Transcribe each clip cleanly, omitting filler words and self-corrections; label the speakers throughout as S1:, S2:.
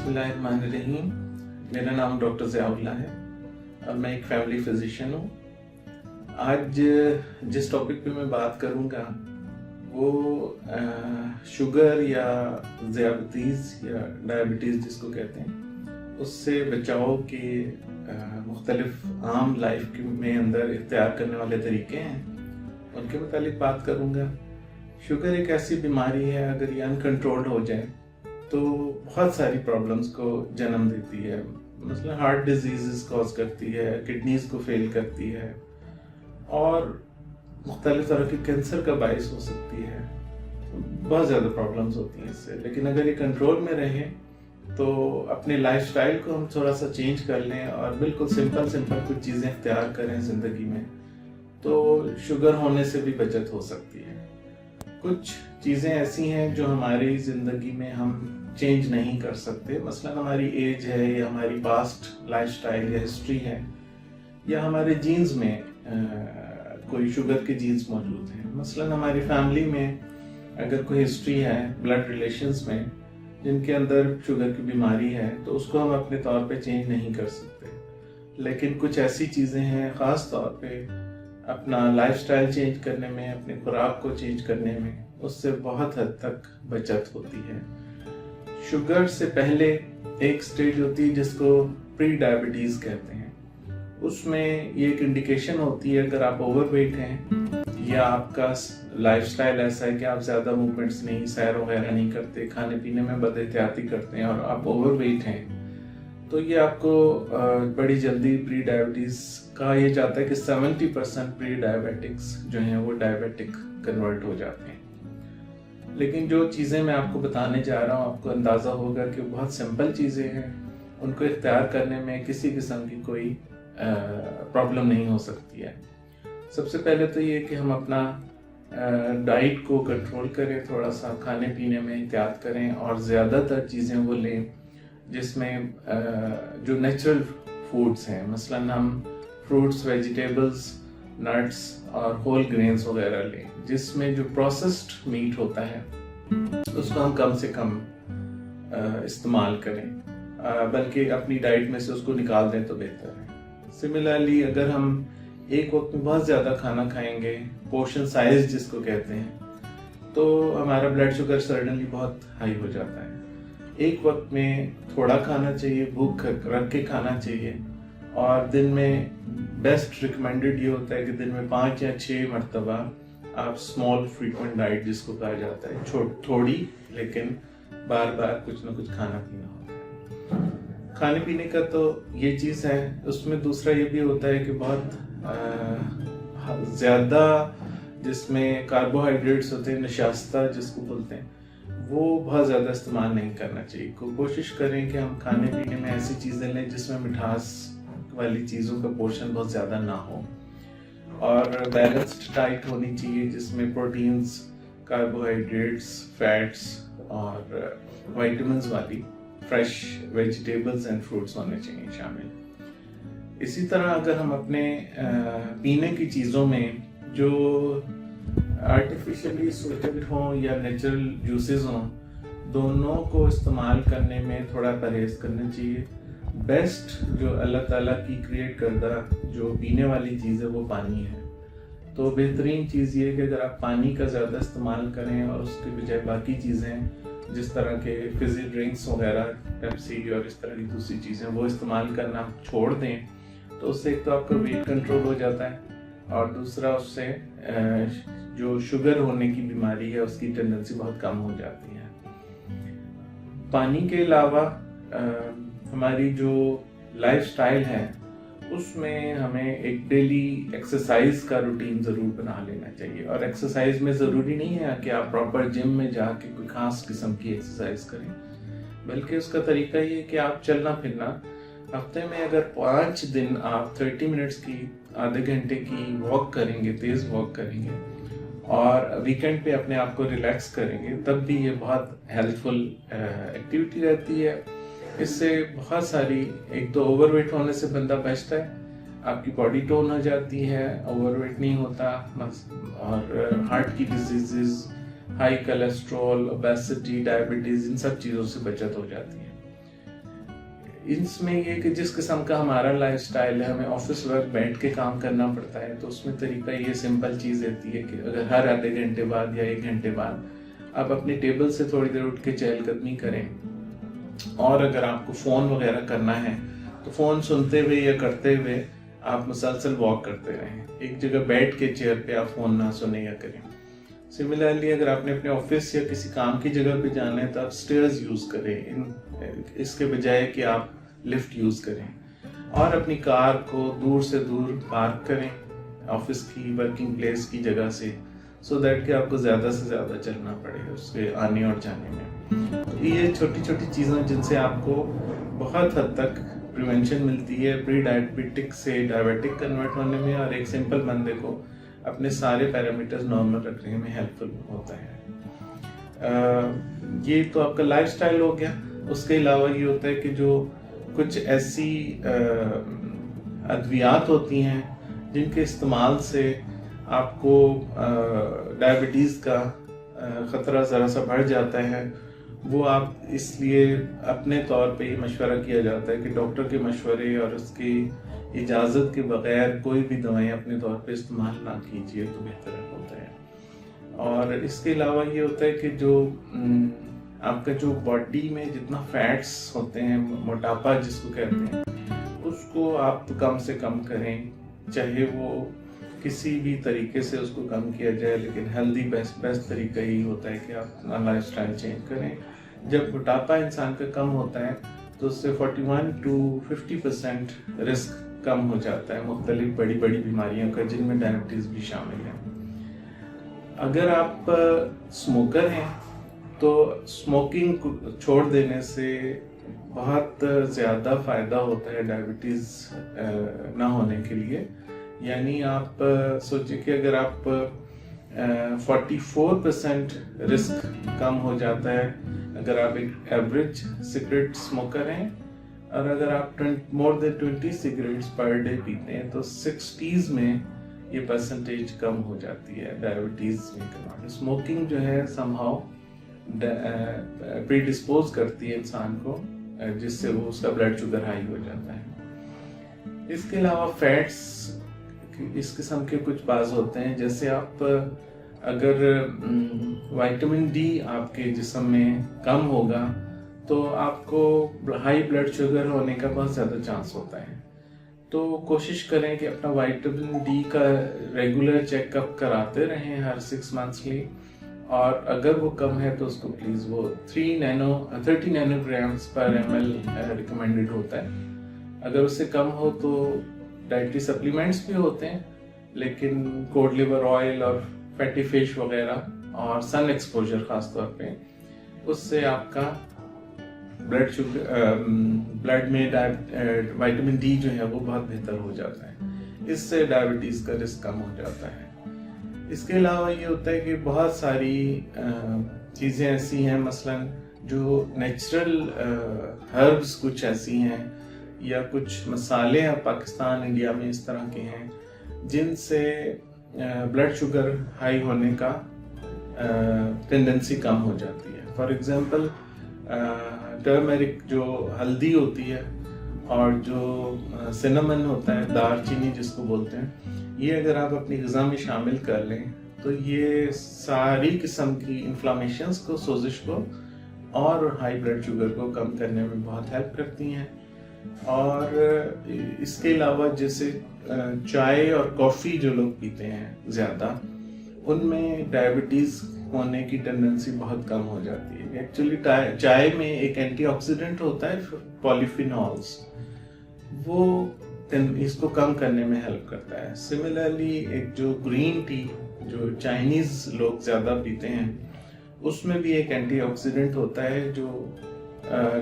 S1: बिस्मिल्लाहिर्रहमानिर्रहीम। मेरा नाम डॉक्टर ज़ियाउल्लाह है और मैं एक फैमिली फिजिशियन हूँ। आज जिस टॉपिक पे मैं बात करूँगा वो शुगर या ज़ियाबतीज़ या डायबिटीज़ जिसको कहते हैं, उससे बचाव के मुख्तलिफ आम लाइफ में अंदर इख्तियार करने वाले तरीके हैं, उनके मुतालिक बात करूँगा। शुगर एक ऐसी बीमारी है, अगर ये अनकंट्रोल्ड हो जाए तो बहुत सारी प्रॉब्लम्स को जन्म देती है। मतलब हार्ट डिजीज़ कॉज करती है, किडनीज को फेल करती है और मुख्तलिफ तरह के कैंसर का बायस हो सकती है। बहुत ज़्यादा प्रॉब्लम्स होती हैं इससे। लेकिन अगर ये कंट्रोल में रहे तो अपने लाइफस्टाइल को हम थोड़ा सा चेंज कर लें और बिल्कुल सिंपल कुछ चीज़ें इख्तियार करें ज़िंदगी में, तो शुगर होने से भी बचत हो सकती है। कुछ चीज़ें ऐसी हैं जो हमारी ज़िंदगी में हम चेंज नहीं कर सकते। मसलन हमारी एज है या हमारी पास्ट लाइफस्टाइल या हिस्ट्री है या हमारे जीन्स में कोई शुगर के जीन्स मौजूद हैं। मसलन हमारी फैमिली में अगर कोई हिस्ट्री है ब्लड रिलेशंस में जिनके अंदर शुगर की बीमारी है, तो उसको हम अपने तौर पे चेंज नहीं कर सकते। लेकिन कुछ ऐसी चीज़ें हैं ख़ास तौर पे अपना लाइफस्टाइल चेंज करने में, अपने खुराक को चेंज करने में, उससे बहुत हद तक बचत होती है। शुगर से पहले एक स्टेज होती है जिसको प्री डायबिटीज़ कहते हैं। उसमें ये एक इंडिकेशन होती है अगर आप ओवरवेट हैं या आपका लाइफस्टाइल ऐसा है कि आप ज़्यादा मूवमेंट्स नहीं, सैर वगैरह नहीं करते, खाने पीने में बदएहतियाती करते हैं और आप ओवरवेट हैं, तो ये आपको बड़ी जल्दी प्री डायबिटीज़ कहा यह जाता है कि 70% प्री डायबिटिक्स जो हैं वो डायबिटिक कन्वर्ट हो जाते हैं। लेकिन जो चीज़ें मैं आपको बताने जा रहा हूँ, आपको अंदाज़ा होगा कि बहुत सिंपल चीज़ें हैं, उनको इख्तियार करने में किसी किस्म की कोई प्रॉब्लम नहीं हो सकती है। सबसे पहले तो ये कि हम अपना डाइट को कंट्रोल करें, थोड़ा सा खाने पीने में एहतियात करें और ज़्यादातर चीज़ें वो लें जिसमें जो नेचुरल फूड्स हैं। मसलन हम फ्रूट्स, वेजिटेबल्स, नट्स और होल ग्रेन्स वगैरह लें। जिसमें जो प्रोसेस्ड मीट होता है उसको हम कम से कम इस्तेमाल करें, बल्कि अपनी डाइट में से उसको निकाल दें तो बेहतर है। सिमिलरली अगर हम एक वक्त में बहुत ज़्यादा खाना खाएंगे, पोर्शन साइज जिसको कहते हैं, तो हमारा ब्लड शुगर सडनली बहुत हाई हो जाता है। एक वक्त में थोड़ा खाना चाहिए, भूख रख के खाना चाहिए और दिन में बेस्ट रिकमेंडेड ये होता है कि दिन में 5 या 6 मरतबा आप स्मॉल फ्रीक्वेंट डाइट जिसको कहा जाता है, थोड़ी लेकिन बार बार कुछ ना कुछ खाना पीना होता है। खाने पीने का तो ये चीज़ है। उसमें दूसरा ये भी होता है कि बहुत ज़्यादा जिसमें कार्बोहाइड्रेट्स होते हैं, नशास्ता जिसको बोलते हैं, वो बहुत ज़्यादा इस्तेमाल नहीं करना चाहिए। कोशिश करें कि हम खाने पीने में ऐसी चीज़ें लें जिसमें मिठास वाली चीज़ों का पोर्शन बहुत ज़्यादा ना हो और बैलेंस्ड डाइट होनी चाहिए जिसमें प्रोटीन्स, कार्बोहाइड्रेट्स, फैट्स और विटामिन्स वाली फ्रेश वेजिटेबल्स एंड फ्रूट्स होने चाहिए शामिल। इसी तरह अगर हम अपने पीने की चीज़ों में जो आर्टिफिशियली स्वीटेड हों या नेचुरल जूसेस हों, दोनों को इस्तेमाल करने में थोड़ा परहेज करना चाहिए। बेस्ट जो अल्लाह ताला की क्रिएट करदा जो पीने वाली चीज़ है वो पानी है। तो बेहतरीन चीज़ ये है कि अगर आप पानी का ज़्यादा इस्तेमाल करें और उसके बजाय बाकी चीज़ें जिस तरह के फिजी ड्रिंक्स वगैरह, पेप्सी और इस तरह की दूसरी चीज़ें वो इस्तेमाल करना छोड़ दें, तो उससे एक तो आपका वेट कंट्रोल हो जाता है और दूसरा उससे जो शुगर होने की बीमारी है उसकी टेंडेंसी बहुत कम हो जाती है। पानी के अलावा हमारी जो लाइफस्टाइल है उसमें हमें एक डेली एक्सरसाइज का रूटीन ज़रूर बना लेना चाहिए। और एक्सरसाइज में ज़रूरी नहीं है कि आप प्रॉपर जिम में जाके कोई खास किस्म की एक्सरसाइज करें, बल्कि उसका तरीका ये है कि आप चलना फिरना, हफ्ते में अगर 5 दिन आप 30 मिनट्स की, आधे घंटे की वॉक करेंगे, तेज़ वॉक करेंगे और वीकेंड पे अपने आप को रिलैक्स करेंगे, तब भी ये बहुत हेल्पफुल एक्टिविटी रहती है। इससे बहुत सारी, एक तो ओवरवेट होने से बंदा बचता है, आपकी बॉडी टोन हो जाती है, ओवरवेट नहीं होता, और हार्ट की diseases, high cholesterol, obesity, diabetes, इन सब चीज़ों से बचत हो जाती है। اس میں یہ کہ جس قسم کا ہمارا لائف سٹائل ہے، ہمیں آفس ورک بیٹھ کے کام کرنا پڑتا ہے، تو اس میں طریقہ یہ سمپل چیز رہتی ہے کہ اگر ہر آدھے گھنٹے بعد یا 1 گھنٹے بعد آپ اپنی ٹیبل سے تھوڑی دیر اٹھ کے چہل قدمی کریں، اور اگر آپ کو فون وغیرہ کرنا ہے تو فون سنتے ہوئے یا کرتے ہوئے آپ مسلسل واک کرتے رہیں، ایک جگہ بیٹھ کے چیئر پہ آپ فون نہ سنیں یا کریں۔ سملرلی اگر آپ نے اپنے آفس یا کسی کام کی جگہ پہ جانا ہے تو آپ سٹیئرز یوز کریں اس کے بجائے کہ آپ لفٹ یوز کریں، اور اپنی کار کو دور سے دور پارک کریں آفس کی ورکنگ پلیس کی جگہ سے، سو دیٹ کہ آپ کو زیادہ سے زیادہ چلنا پڑے اس کے آنے اور جانے میں۔ یہ چھوٹی چھوٹی چیزیں جن سے آپ کو بہت حد تک پریونشن ملتی ہے پری ڈائبٹک سے ڈائبٹک کنورٹ ہونے میں، اور ایک سمپل بندے کو اپنے سارے پیرامیٹرز نارمل رکھنے میں ہیلپ فل ہوتا ہے۔ یہ تو آپ کا لائف سٹائل ہو گیا۔ اس کے علاوہ یہ ہوتا ہے کہ جو کچھ ایسی ادویات ہوتی ہیں جن کے استعمال سے آپ کو ڈائبٹیز کا خطرہ ذرا سا بڑھ جاتا ہے، وہ آپ اس لیے اپنے طور پہ یہ مشورہ کیا جاتا ہے کہ ڈاکٹر کے مشورے اور اس کی اجازت کے بغیر کوئی بھی دوائیں اپنے طور پہ استعمال نہ کیجیے تو بہتر ہوتا ہے۔ اور اس کے علاوہ یہ ہوتا ہے کہ جو آپ کا جو باڈی میں جتنا فیٹس ہوتے ہیں، موٹاپا جس کو کہتے ہیں، اس کو آپ کم سے کم کریں، چاہے وہ کسی بھی طریقے سے اس کو کم کیا جائے، لیکن ہیلدی بیسٹ طریقہ یہی ہوتا ہے کہ آپ اپنا لائف سٹائل چینج کریں۔ جب موٹاپا انسان کا کم ہوتا ہے تو اس سے 41 to 50% رسک کم ہو جاتا ہے مختلف بڑی بڑی بیماریوں کا، جن میں ڈائبٹیز بھی شامل ہے۔ اگر آپ اسموکر ہیں تو اسموکنگ چھوڑ دینے سے بہت زیادہ فائدہ ہوتا ہے ڈائبٹیز نہ ہونے کے لیے۔ یعنی آپ سوچیں کہ اگر آپ 44% رسک کم ہو جاتا ہے اگر آپ ایک ایوریج سگریٹ اسموکر ہیں، اور اگر آپ مور دین 20 سگریٹس پر ڈے پیتے ہیں تو 60s میں یہ پرسنٹیج کم ہو جاتی ہے ڈائبٹیز میں۔ اسموکنگ جو ہے سم ہاؤ پری ڈسپوز کرتی ہے انسان کو، جس سے وہ اس کا بلڈ شوگر ہائی ہو جاتا ہے۔ اس کے علاوہ فیٹس اس قسم کے کچھ بعض ہوتے ہیں، جیسے آپ اگر وائٹامن ڈی آپ کے جسم میں کم ہوگا تو آپ کو ہائی بلڈ شوگر ہونے کا بہت زیادہ چانس ہوتا ہے۔ تو کوشش کریں کہ اپنا وائٹامن ڈی کا ریگولر چیک اپ کراتے رہیں ہر 6 منتھسلی، اور اگر وہ کم ہے تو اس کو پلیز وہ 30 نینوگرامز پر ml ریکمینڈڈ ہوتا ہے۔ اگر اس سے کم ہو تو ڈائٹری سپلیمنٹس بھی ہوتے ہیں، لیکن کوڈ لیور آئل اور فیٹی فش وغیرہ اور سن ایکسپوجر خاص طور پہ، اس سے آپ کا بلڈ میں وائٹامن ڈی جو ہے وہ بہت بہتر ہو جاتا ہے، اس سے ڈائبٹیز کا رسک کم ہو جاتا ہے۔ اس کے علاوہ یہ ہوتا ہے کہ بہت ساری چیزیں ایسی ہیں، مثلاً جو نیچرل ہربز کچھ ایسی ہیں یا کچھ مسالے پاکستان انڈیا میں اس طرح کے ہیں جن سے بلڈ شوگر ہائی ہونے کا ٹینڈنسی کم ہو جاتی ہے۔ فار ایگزامپل ٹرمرک جو ہلدی ہوتی ہے، اور جو سینامن ہوتا ہے دار چینی جس کو بولتے ہیں، یہ اگر آپ اپنی غذا میں شامل کر لیں تو یہ ساری قسم کی انفلامیشنز کو، سوزش کو اور ہائی بلڈ شوگر کو کم کرنے میں بہت ہیلپ کرتی ہیں۔ اور اس کے علاوہ جیسے چائے اور کافی جو لوگ پیتے ہیں زیادہ، ان میں ڈائبٹیز ہونے کی ٹینڈنسی بہت کم ہو جاتی ہے۔ ایکچولی چائے میں ایک اینٹی آکسیڈنٹ ہوتا ہے پولیفینولز، وہ اس کو کم کرنے میں ہیلپ کرتا ہے۔ سملرلی ایک جو گرین ٹی جو چائنیز لوگ زیادہ پیتے ہیں، اس میں بھی ایک اینٹی آکسیڈنٹ ہوتا ہے جو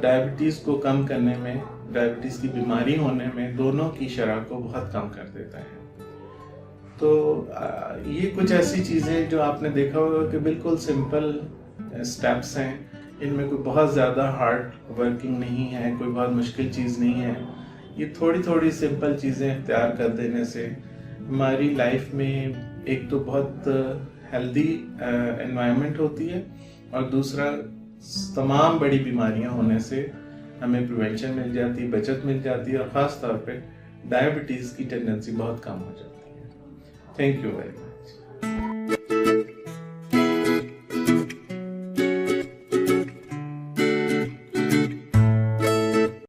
S1: ڈائبٹیز کو کم کرنے میں، ڈائبٹیز کی بیماری ہونے میں دونوں کی شرح کو بہت کم کر دیتا ہے۔ تو یہ کچھ ایسی چیزیں جو آپ نے دیکھا ہوگا کہ بالکل سمپل سٹیپس ہیں، ان میں کوئی بہت زیادہ ہارڈ ورکنگ نہیں ہے، کوئی بہت مشکل چیز نہیں ہے۔ یہ تھوڑی تھوڑی سمپل چیزیں اختیار کر دینے سے ہماری لائف میں ایک تو بہت ہیلدی انوائرمنٹ ہوتی ہے، اور دوسرا تمام بڑی بیماریاں ہونے سے ہمیں پریونشن مل جاتی ہے، بچت مل جاتی ہے، اور خاص طور پہ ڈائبٹیز کی ٹینڈنسی بہت کم ہو جاتی ہے. Thank you very much.